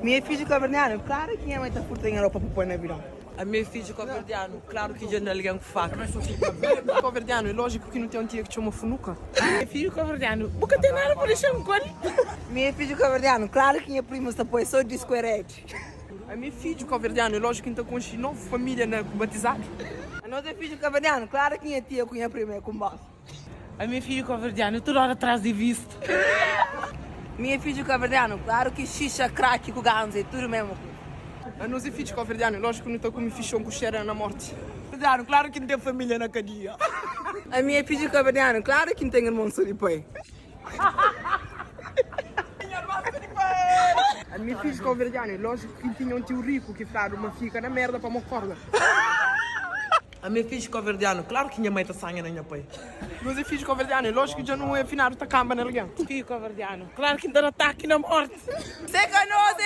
Minha filha caverdiano, claro que minha mãe tá furtando roupa para pôr na virão. A minha filha caverdiano, claro que já não é alguém com faca. Caverdiano, é lógico que não tem um tia que te chama funuca. Minha filha caverdiano, nunca tem nada para deixar um colo. Minha filha caverdiano, claro que minha prima está põe só de squarete. A minha filha caverdiano, é lógico que então com a nova família na batizado. A nossa filha caverdiano, claro que minha tia com minha prima é com boss. A minha filha caverdiano, toda hora atrás de visto. Minha filha caverdiano, claro que xixa, crack com ganze, tudo mesmo. A nossa filha caverdiano, é lógico que não está com o fichão com cheira na morte. Caverdiano, claro que não tem família na cadeia. A minha filha caverdiano, claro que não tem irmão solipai. A minha filha caverdiano, é lógico que tinha um tio rico que faz uma fica na merda para uma corda. A minha filha caverdiano, claro que minha mãe está sangue na minha pai. Nossa filha caverdiano, é lógico que já não é afinar o tacamba na alguém. Filho caverdiano, claro que ainda não está aqui na morte. Seca nós,